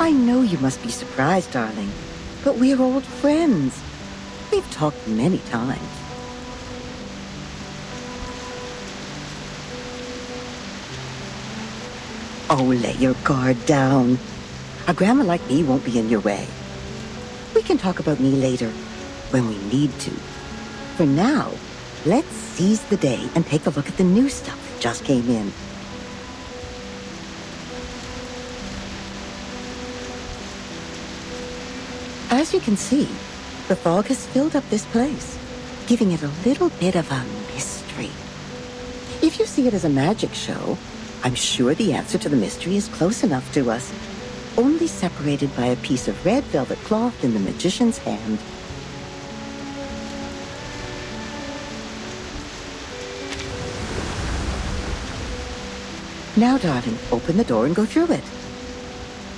I know you must be surprised, darling, but we're old friends. We've talked many times. Oh, lay your guard down. A grandma like me won't be in your way. We can talk about me later, when we need to. For now, let's seize the day and take a look at the new stuff that just came in. As you can see, the fog has filled up this place, giving it a little bit of a mystery. If you see it as a magic show, I'm sure the answer to the mystery is close enough to us, only separated by a piece of red velvet cloth in the magician's hand. Now, darling, open the door and go through it.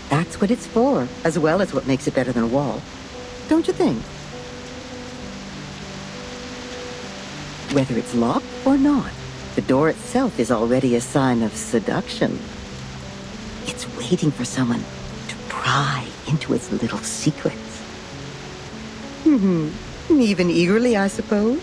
That's what it's for, as well as what makes it better than a wall. Don't you think? Whether it's locked or not, the door itself is already a sign of seduction. It's waiting for someone to pry into its little secrets. Even eagerly, I suppose.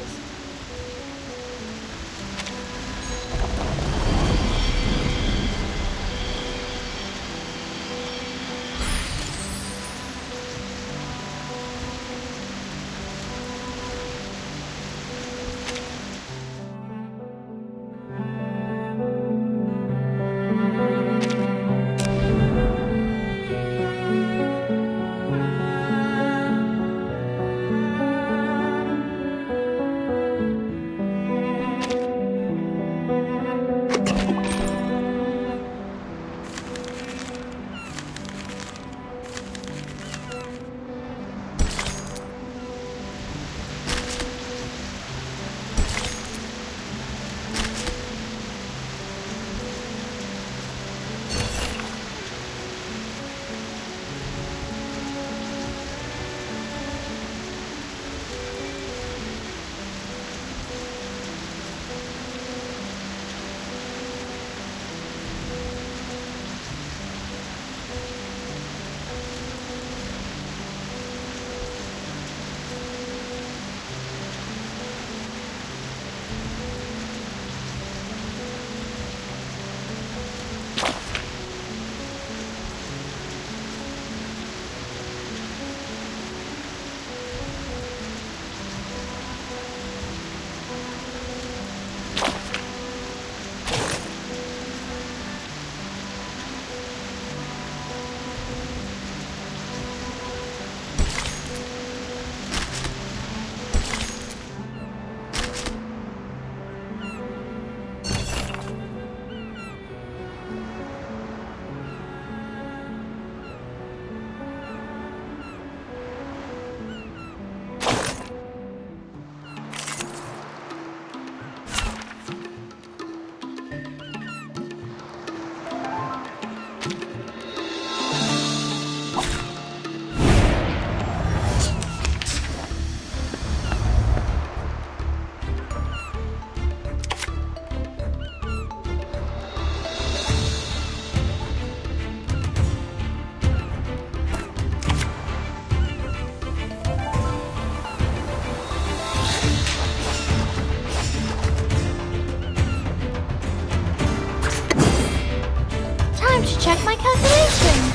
Check my calculations.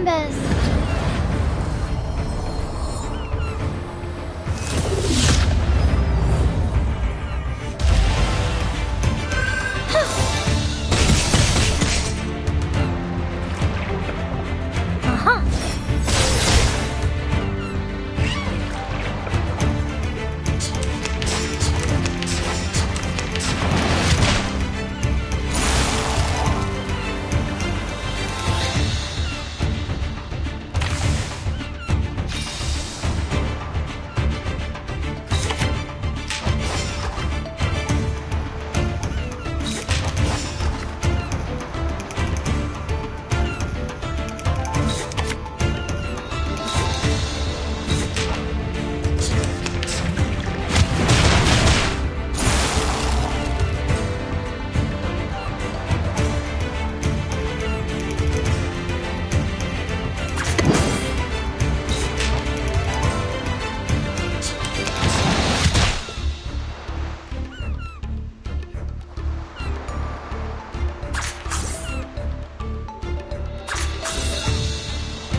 numbers.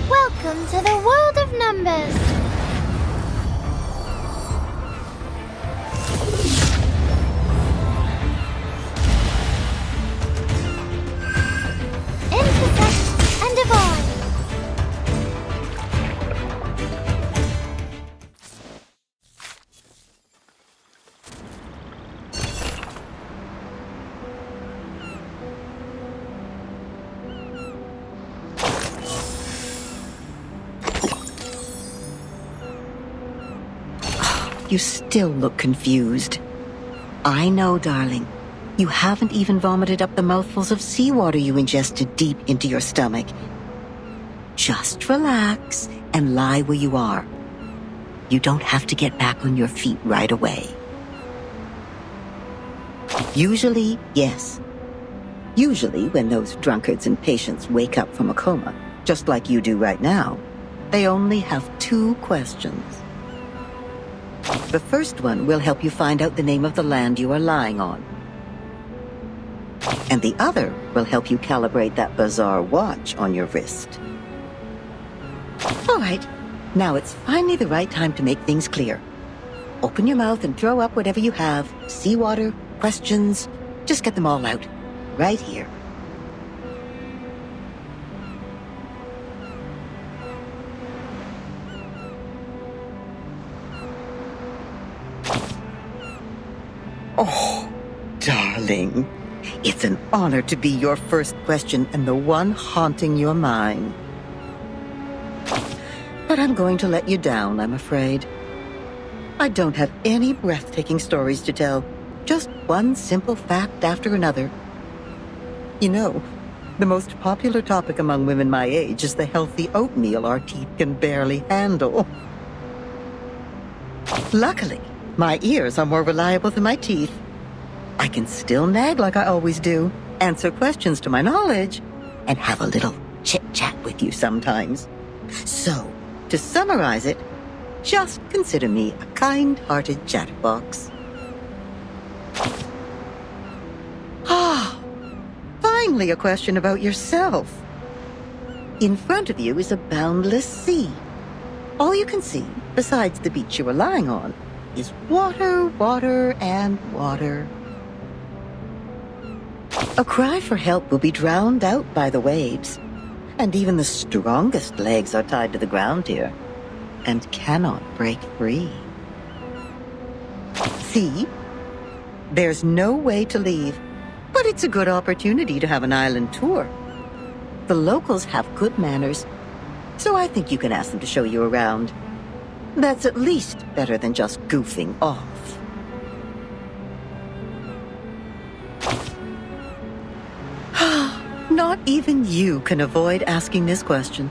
Welcome to the world of numbers. Intersect and divide. You still look confused. I know, darling. You haven't even vomited up the mouthfuls of seawater you ingested deep into your stomach. Just relax and lie where you are. You don't have to get back on your feet right away. Usually, yes. Usually, when those drunkards and patients wake up from a coma, just like you do right now, they only have 2 questions. The first one will help you find out the name of the land you are lying on. And the other will help you calibrate that bizarre watch on your wrist. All right, now it's finally the right time to make things clear. Open your mouth and throw up whatever you have. Seawater, questions, just get them all out. Right here. Oh, darling, it's an honor to be your first question and the one haunting your mind. But I'm going to let you down, I'm afraid. I don't have any breathtaking stories to tell, just one simple fact after another. You know, the most popular topic among women my age is the healthy oatmeal our teeth can barely handle. Luckily, my ears are more reliable than my teeth. I can still nag like I always do, answer questions to my knowledge, and have a little chit-chat with you sometimes. So, to summarize it, just consider me a kind-hearted chatterbox. Ah, finally a question about yourself. In front of you is a boundless sea. All you can see, besides the beach you are lying on, is water, water, and water. A cry for help will be drowned out by the waves, and even the strongest legs are tied to the ground here, and cannot break free. See? There's no way to leave, but it's a good opportunity to have an island tour. The locals have good manners, so I think you can ask them to show you around. That's at least better than just goofing off. Not even you can avoid asking this question.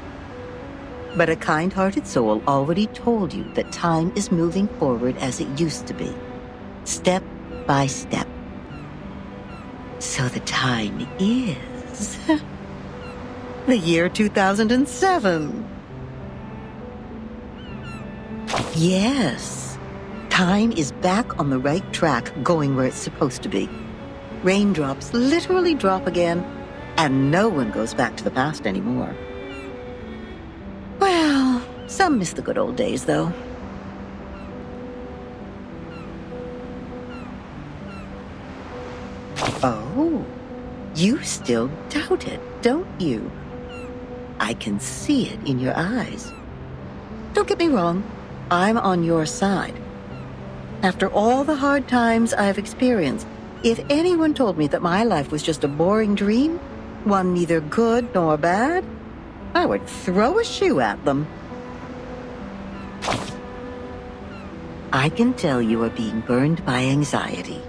But a kind-hearted soul already told you that time is moving forward as it used to be, step by step. So the time is the year 2007. Yes, time is back on the right track, going where it's supposed to be. Raindrops literally drop again, and no one goes back to the past anymore. Some miss the good old days, though. Oh, you still doubt it, don't you? I can see it in your eyes. Don't get me wrong, I'm on your side. After all the hard times I've experienced, if anyone told me that my life was just a boring dream, one neither good nor bad, I would throw a shoe at them. I can tell you are being burned by anxiety.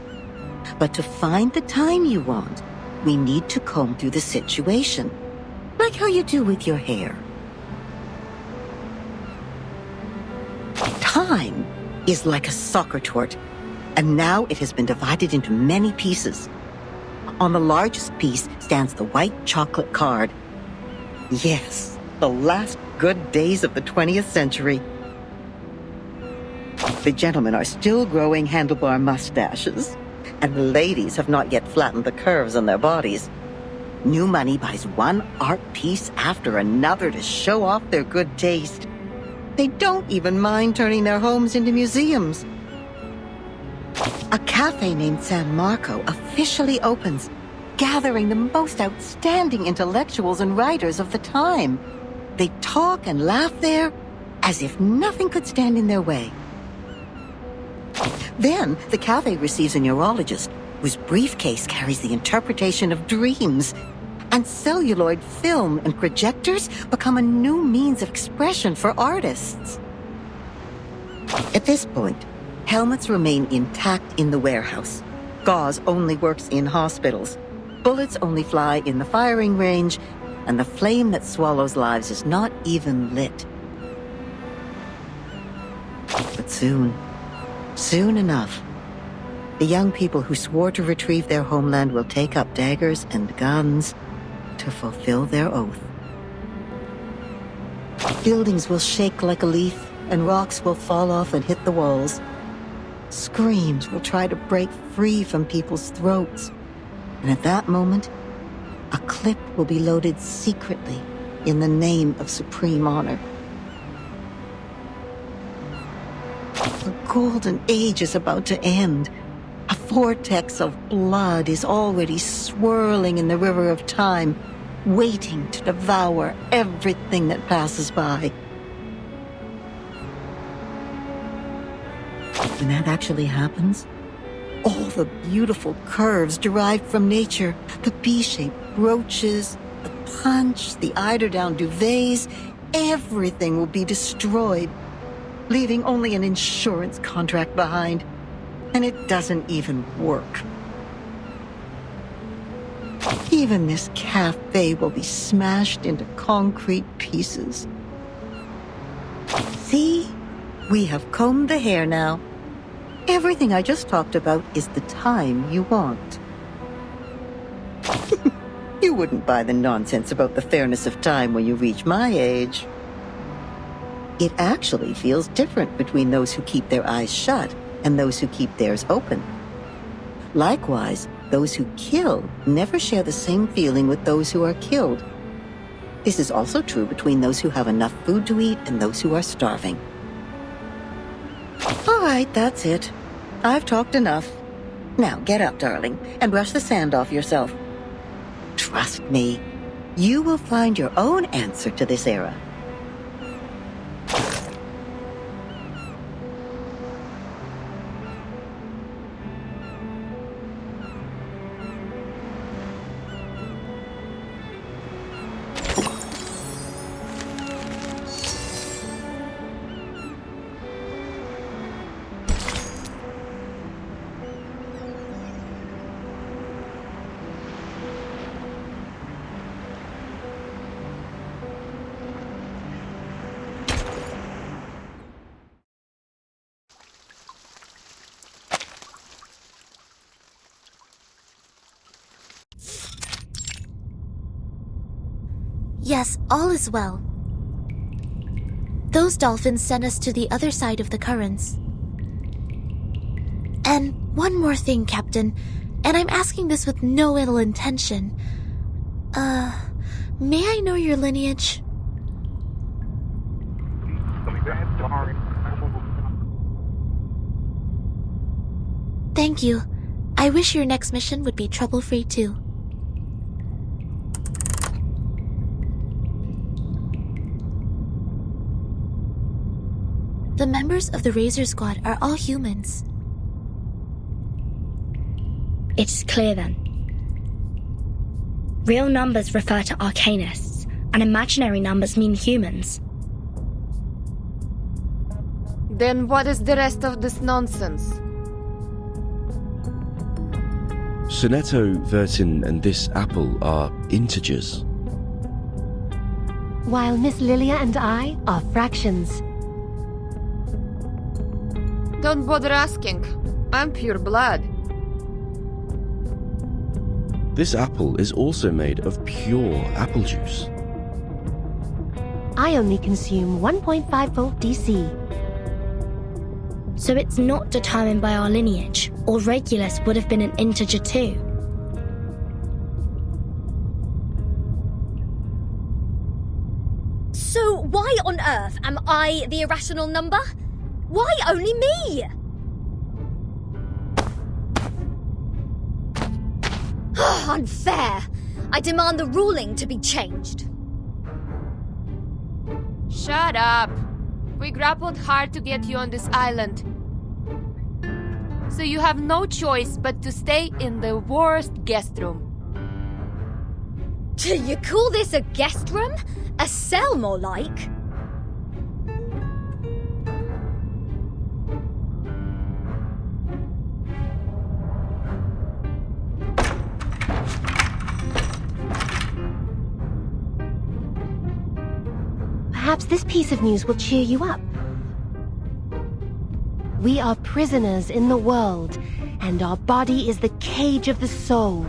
But to find the time you want, we need to comb through the situation, like how you do with your hair. Time is like a soccer court, and now it has been divided into many pieces. On the largest piece stands the white chocolate card. Yes, the last good days of the 20th century. The gentlemen are still growing handlebar mustaches, and the ladies have not yet flattened the curves on their bodies. New money buys one art piece after another to show off their good taste. They don't even mind turning their homes into museums. A cafe named San Marco officially opens, gathering the most outstanding intellectuals and writers of the time. They talk and laugh there as if nothing could stand in their way. Then the cafe receives a neurologist whose briefcase carries the interpretation of dreams. And celluloid film and projectors become a new means of expression for artists. At this point, helmets remain intact in the warehouse. Gauze only works in hospitals. Bullets only fly in the firing range, and the flame that swallows lives is not even lit. But soon enough, the young people who swore to retrieve their homeland will take up daggers and guns to fulfill their oath. Buildings will shake like a leaf, and rocks will fall off and hit the walls. Screams will try to break free from people's throats. And at that moment, a clip will be loaded secretly in the name of supreme honor. The golden age is about to end. A vortex of blood is already swirling in the river of time, waiting to devour everything that passes by. When that actually happens, all the beautiful curves derived from nature, the B-shaped brooches, the punch, the eiderdown duvets, everything will be destroyed, leaving only an insurance contract behind. And it doesn't even work. Even this cafe will be smashed into concrete pieces. See? We have combed the hair now. Everything I just talked about is the time you want. You wouldn't buy the nonsense about the fairness of time when you reach my age. It actually feels different between those who keep their eyes shut and those who keep theirs open. Likewise, those who kill never share the same feeling with those who are killed. This is also true between those who have enough food to eat and those who are starving. All right, that's it. I've talked enough. Now get up, darling, and brush the sand off yourself. Trust me, you will find your own answer to this era. Yes, all is well. Those dolphins sent us to the other side of the currents. And one more thing, Captain, and I'm asking this with no ill intention. May I know your lineage? Thank you. I wish your next mission would be trouble-free too. The members of the Razor Squad are all humans. It's clear then. Real numbers refer to arcanists, and imaginary numbers mean humans. Then what is the rest of this nonsense? Sonetto, Vertin, and this apple are integers. While Miss Lilia and I are fractions. Don't bother asking. I'm pure blood. This apple is also made of pure apple juice. I only consume 1.5 volt DC. So it's not determined by our lineage, or Regulus would have been an integer too. So why on earth am I the irrational number? Why only me? Unfair. I demand the ruling to be changed. Shut up. We grappled hard to get you on this island. So you have no choice but to stay in the worst guest room. Do you call this a guest room? A cell, more like? Perhaps this piece of news will cheer you up. We are prisoners in the world, and our body is the cage of the soul.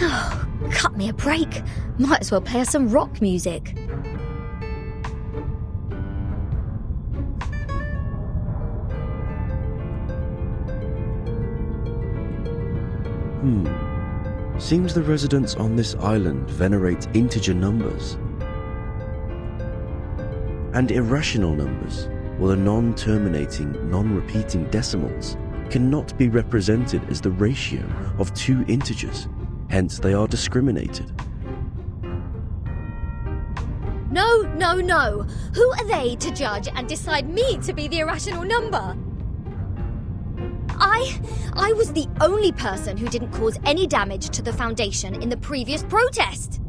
Oh, cut me a break. Might as well play us some rock music. Seems the residents on this island venerate integer numbers. And irrational numbers, or the non-terminating, non-repeating decimals, cannot be represented as the ratio of two integers, hence they are discriminated. No, no, no. Who are they to judge and decide me to be the irrational number? I was the only person who didn't cause any damage to the Foundation in the previous protest.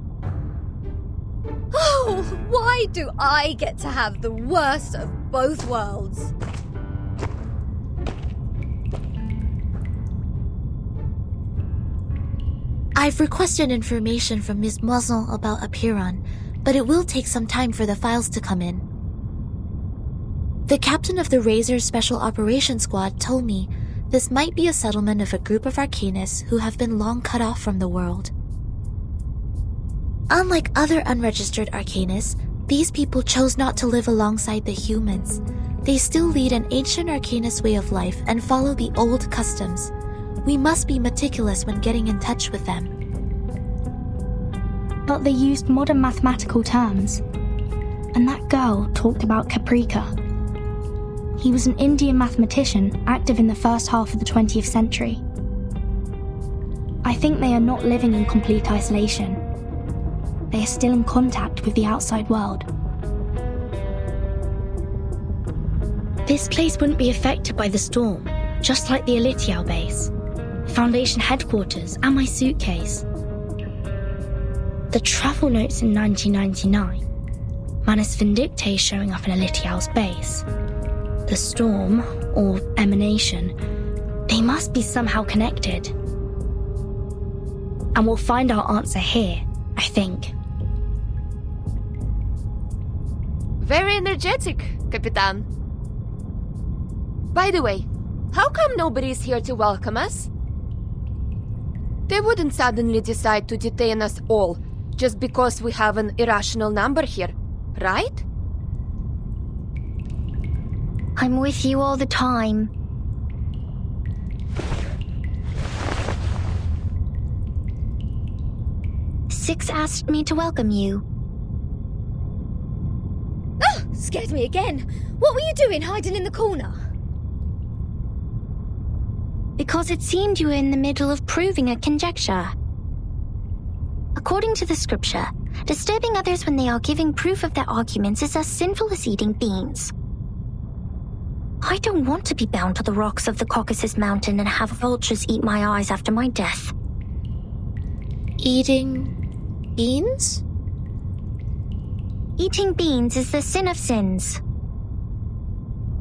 Oh, why do I get to have the worst of both worlds? I've requested information from Ms. Moisson about Apiron, but it will take some time for the files to come in. The captain of the Razor's Special Operations Squad told me this might be a settlement of a group of arcanists who have been long cut off from the world. Unlike other unregistered arcanists, these people chose not to live alongside the humans. They still lead an ancient arcanist way of life and follow the old customs. We must be meticulous when getting in touch with them. But they used modern mathematical terms. And that girl talked about Caprica. He was an Indian mathematician active in the first half of the 20th century. I think they are not living in complete isolation. They are still in contact with the outside world. This place wouldn't be affected by the storm, just like the Elitial base, Foundation headquarters, and my suitcase. The travel notes in 1999, Manus Vindictae showing up in Elitial's base. The storm, or emanation, they must be somehow connected. And we'll find our answer here, I think. Very energetic, Capitan. By the way, how come nobody's here to welcome us? They wouldn't suddenly decide to detain us all just because we have an irrational number here, right? I'm with you all the time. Six asked me to welcome you. scared me again. What were you doing hiding in the corner? Because it seemed you were in the middle of proving a conjecture. According to the scripture, disturbing others when they are giving proof of their arguments is as sinful as eating beans. I don't want to be bound to the rocks of the Caucasus Mountain and have vultures eat my eyes after my death. Eating beans? Eating beans is the sin of sins.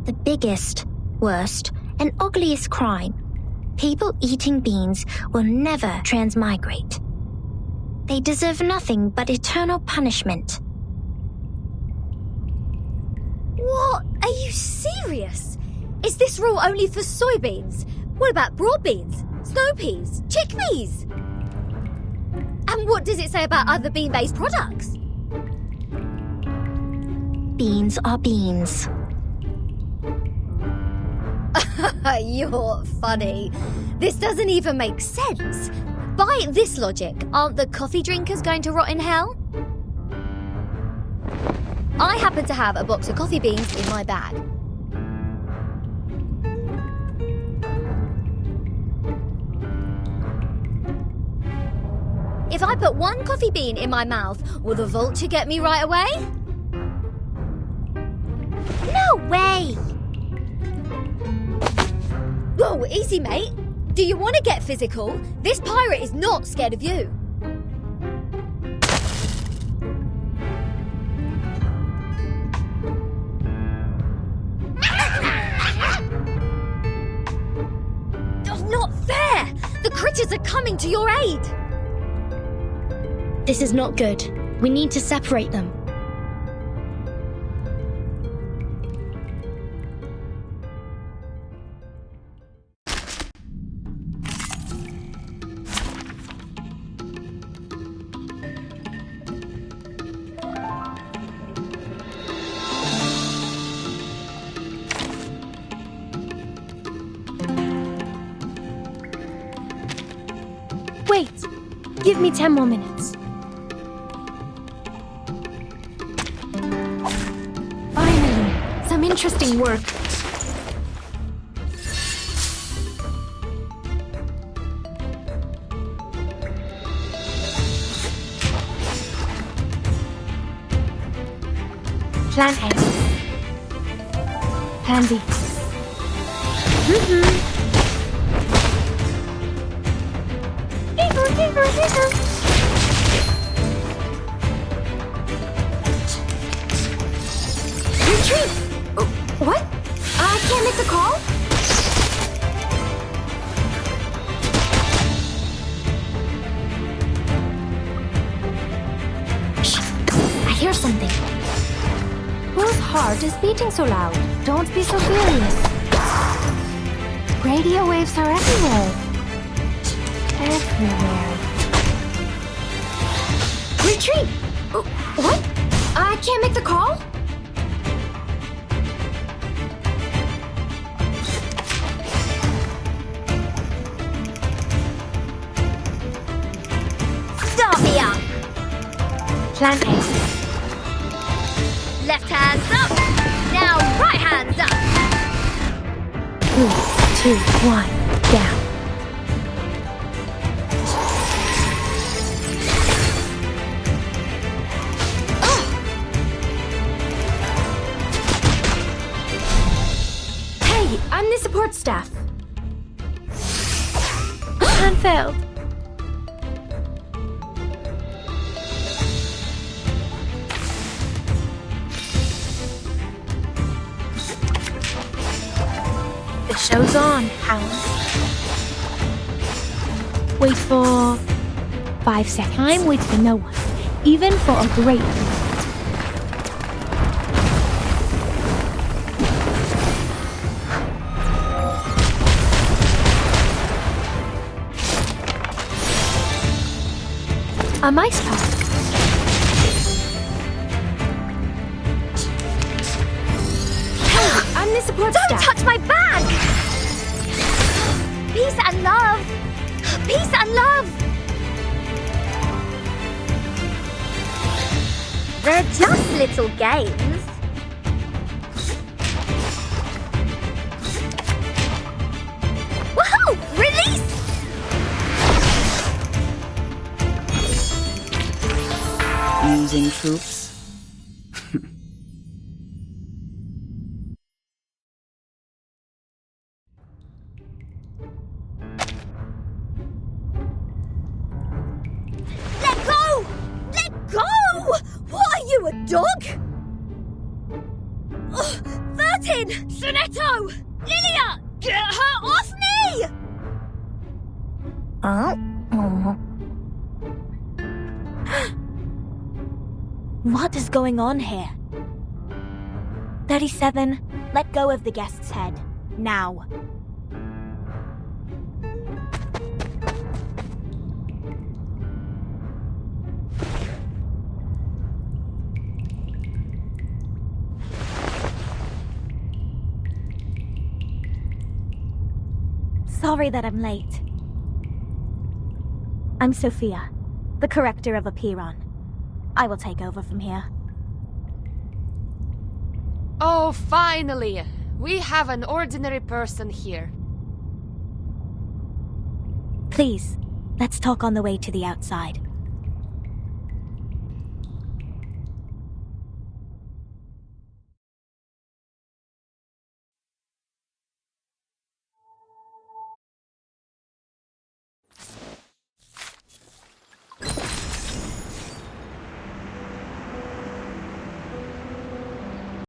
The biggest, worst, and ugliest crime. People eating beans will never transmigrate. They deserve nothing but eternal punishment. What? Are you serious? Is this rule only for soybeans? What about broad beans, snow peas, chickpeas? And what does it say about other bean-based products? Beans are beans. You're funny. This doesn't even make sense. By this logic, aren't the coffee drinkers going to rot in hell? I happen to have a box of coffee beans in my bag. If I put one coffee bean in my mouth, will the vulture get me right away? No way! Whoa, easy, mate. Do you want to get physical? This pirate is not scared of you. Oh, not fair! The critters are coming to your aid! This is not good. We need to separate them. Wait! Give me 10 more minutes. Finally, some interesting work. Plan A. Handy. Retreat! What? I can't make the call? Shh! I hear something. Whose heart is beating so loud? Don't be so furious. Radio waves are everywhere. Everywhere. Retreat! What? I can't make the call? Start me up! Plan A. Left hands up! Now right hands up! 3, 2, 1, down. Hey, I'm the support staff. Plan failed. The show's on, Hound. Wait for 5 seconds. Time waits for no one, even for a great hero. A mice pack. Hey, I'm the support Don't staff. touch my bag! Peace and love! Peace and love! They're just little games. Using troops? Let go! Let go! What are you, a dog? Ugh, Vertin! Sonetto! Lilia! Get her off me! What is going on here? 37, let go of the guest's head. Now. Sorry that I'm late. I'm Sophia, the corrector of Apiron. I will take over from here. Oh, finally! We have an ordinary person here. Please, let's talk on the way to the outside.